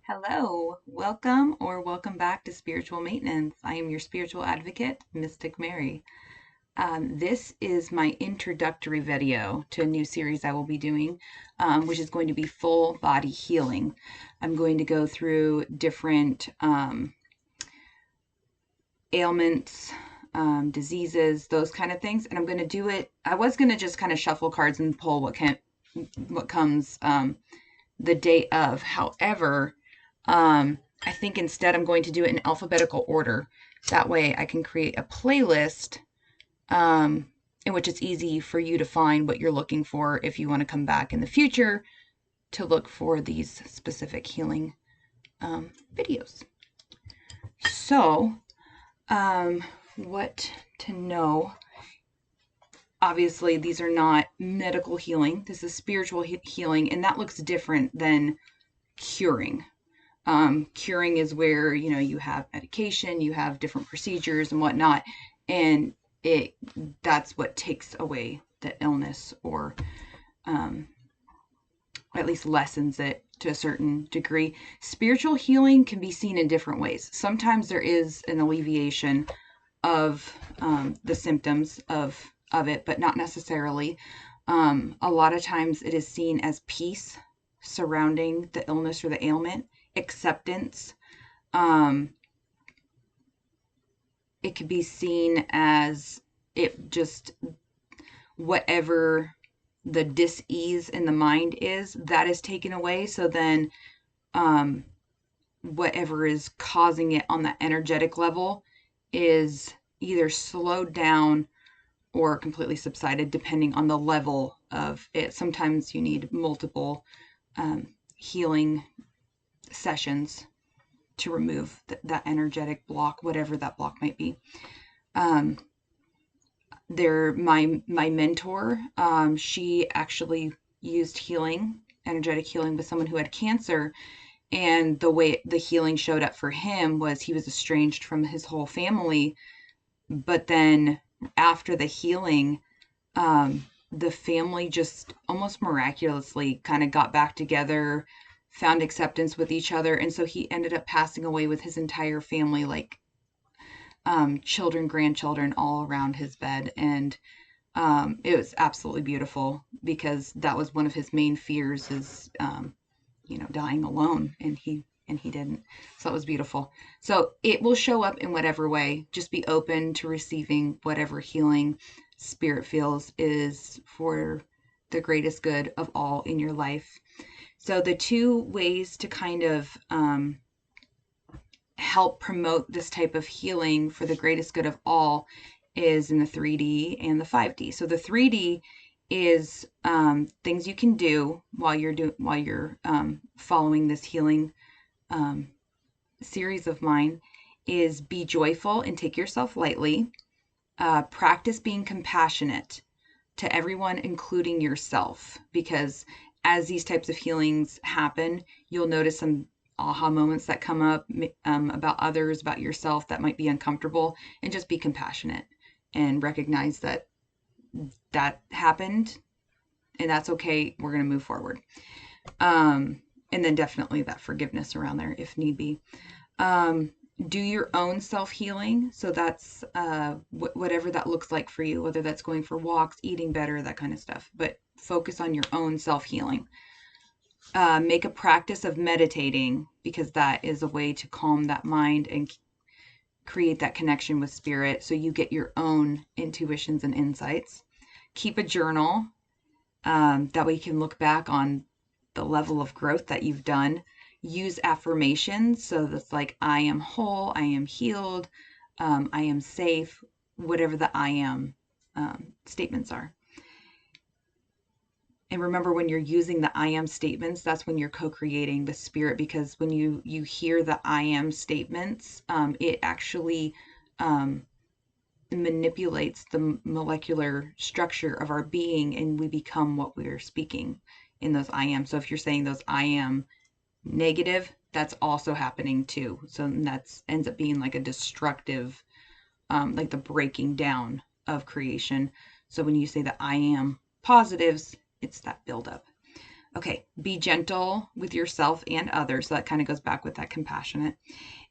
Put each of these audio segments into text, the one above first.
Hello, welcome or welcome back to Spiritual Maintenance. I am your spiritual advocate, Mystic Mary. This is my introductory video to a new series I will be doing, which is going to be full body healing. I'm going to go through different ailments, diseases, those kind of things, and I'm going to do it. I was going to just kind of shuffle cards and pull what comes the day of. However, I think instead I'm going to do it in alphabetical order. That way I can create a playlist in which it's easy for you to find what you're looking for if you want to come back in the future to look for these specific healing videos. So, what to know? Obviously, these are not medical healing. This is spiritual healing, and that looks different than curing. Curing is where, you have medication, you have different procedures and whatnot, and that's what takes away the illness or at least lessens it to a certain degree. Spiritual healing can be seen in different ways. Sometimes there is an alleviation of the symptoms of it, but not necessarily. A lot of times it is seen as peace surrounding the illness or the ailment, acceptance. It could be seen as it just whatever the dis-ease in the mind is, that is taken away. So then whatever is causing it on the energetic level is either slowed down or completely subsided, depending on the level of it. Sometimes you need multiple healing sessions to remove that energetic block, whatever that block might be. My mentor, she actually used energetic healing with someone who had cancer, and the way the healing showed up for him was he was estranged from his whole family, but then after the healing, the family just almost miraculously kind of got back together, found acceptance with each other, and so he ended up passing away with his entire family, like children, grandchildren, all around his bed. And it was absolutely beautiful, because that was one of his main fears, is dying alone, and he didn't. So it was beautiful. So it will show up in whatever way. Just be open to receiving whatever healing spirit feels is for the greatest good of all in your life. So the two ways to kind of help promote this type of healing for the greatest good of all is in the 3D and the 5D. So the 3D is things you can do while you're following this healing series of mine, is be joyful and take yourself lightly. Practice being compassionate to everyone, including yourself, because as these types of healings happen, you'll notice some aha moments that come up about others, about yourself, that might be uncomfortable, and just be compassionate and recognize that happened, and that's okay. We're going to move forward. And then definitely that forgiveness around there if need be. Do your own self-healing. So that's whatever that looks like for you, whether that's going for walks, eating better, that kind of stuff. But focus on your own self-healing. Make a practice of meditating, because that is a way to calm that mind and create that connection with spirit, so you get your own intuitions and insights. Keep a journal. That way you can look back on the level of growth that you've done. Use affirmations. So that's like, I am whole, I am healed, I am safe, whatever the I am statements are. And remember, when you're using the I am statements, that's when you're co-creating the spirit, because when you hear the I am statements, it actually manipulates the molecular structure of our being, and we become what we're speaking in those I am. So if you're saying those I am negative, that's also happening too. So that ends up being like a destructive, like the breaking down of creation. So when you say that I am positives, it's that buildup. Okay, be gentle with yourself and others. So that kind of goes back with that compassionate.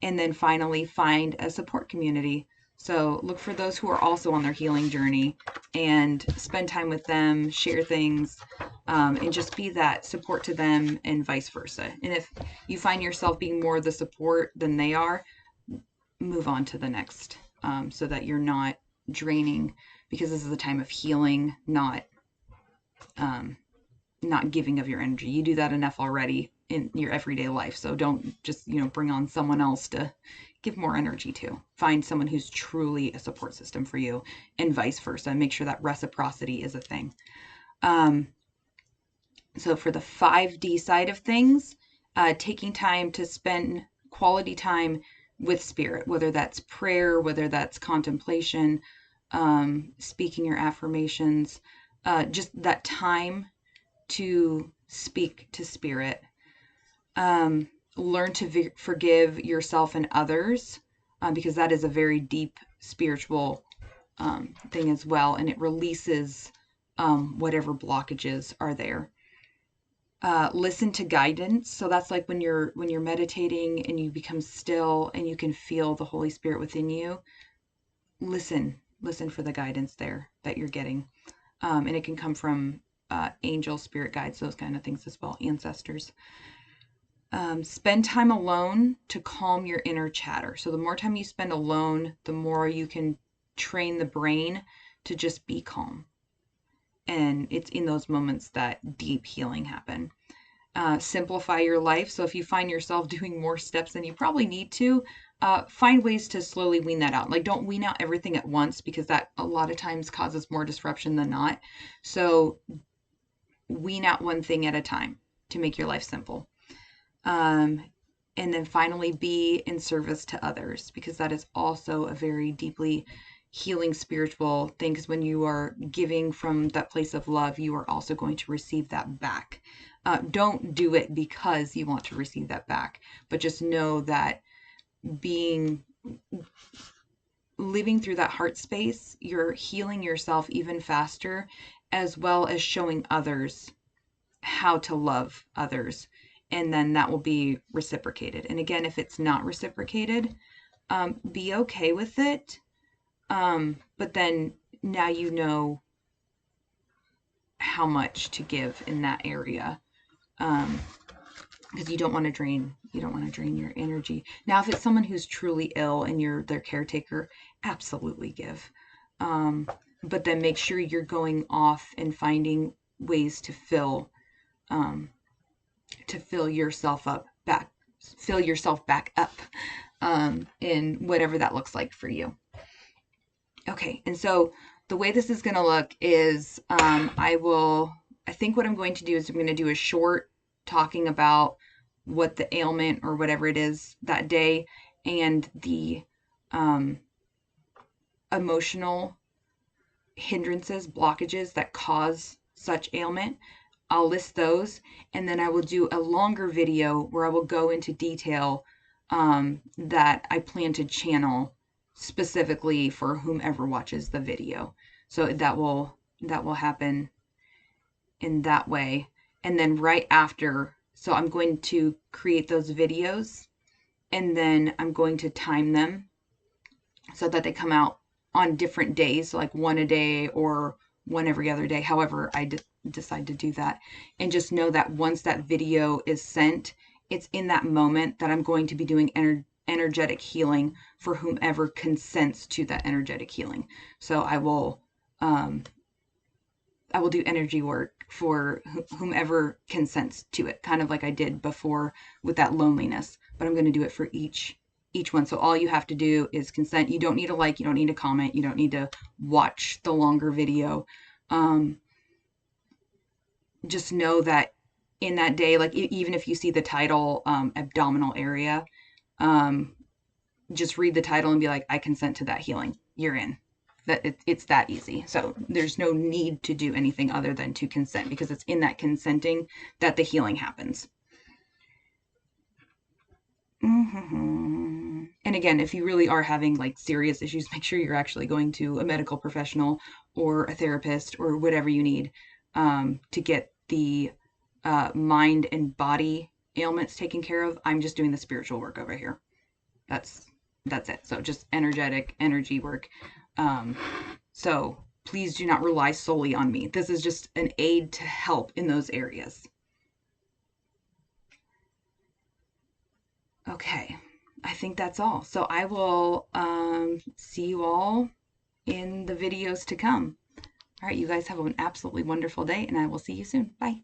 And then finally, find a support community. So look for those who are also on their healing journey and spend time with them, share things, and just be that support to them and vice versa. And if you find yourself being more the support than they are, move on to the next, so that you're not draining, because this is a time of healing, um, not giving of your energy. You do that enough already in your everyday life. So don't just, bring on someone else to give more energy to. Find someone who's truly a support system for you and vice versa. Make sure that reciprocity is a thing. So for the 5D side of things, taking time to spend quality time with spirit, whether that's prayer, whether that's contemplation, speaking your affirmations, just that time to speak to spirit. Learn to forgive yourself and others, because that is a very deep spiritual thing as well, and it releases whatever blockages are there. Listen to guidance. So that's like when you're meditating and you become still and you can feel the Holy Spirit within you. Listen for the guidance there that you're getting, and it can come from angels, spirit guides, those kind of things as well, ancestors. Spend time alone to calm your inner chatter. So the more time you spend alone, the more you can train the brain to just be calm. And it's in those moments that deep healing happen. Simplify your life. So if you find yourself doing more steps than you probably need to, find ways to slowly wean that out. Like, don't wean out everything at once, because that a lot of times causes more disruption than not. So wean out one thing at a time to make your life simple. And then finally, be in service to others, because that is also a very deeply healing spiritual thing. Because when you are giving from that place of love, you are also going to receive that back. Don't do it because you want to receive that back, but just know that living through that heart space, you're healing yourself even faster, as well as showing others how to love others. And then that will be reciprocated. And again, if it's not reciprocated, be okay with it. But then now you know how much to give in that area. Because you don't want to drain your energy. Now, if it's someone who's truly ill and you're their caretaker, absolutely give. But then make sure you're going off and finding ways to fill yourself back up, in whatever that looks like for you. Okay, and so the way this is going to look is, I think what I'm going to do is I'm going to do a short talking about what the ailment or whatever it is that day, and the emotional hindrances, blockages that cause such ailment. I'll list those, and then I will do a longer video where I will go into detail, that I plan to channel specifically for whomever watches the video. So that will happen in that way. And then right after, so I'm going to create those videos, and then I'm going to time them so that they come out on different days, so like one a day or one every other day, however I decide to do that. And just know that once that video is sent, it's in that moment that I'm going to be doing energetic healing for whomever consents to that energetic healing. So I will do energy work for whomever consents to it, kind of like I did before with that loneliness, but I'm going to do it for each one. So all you have to do is consent. You don't need a like, you don't need a comment, you don't need to watch the longer video. Just know that in that day, like even if you see the title, abdominal area, just read the title and be like, I consent to that healing. You're in. That it's that easy. So there's no need to do anything other than to consent, because it's in that consenting that the healing happens. And again, if you really are having like serious issues, make sure you're actually going to a medical professional or a therapist or whatever you need, to get the mind and body ailments taken care of. I'm just doing the spiritual work over here. That's it. So just energetic energy work. So please do not rely solely on me. This is just an aid to help in those areas. Okay, I think that's all. So I will see you all in the videos to come. All right, you guys have an absolutely wonderful day, and I will see you soon. Bye.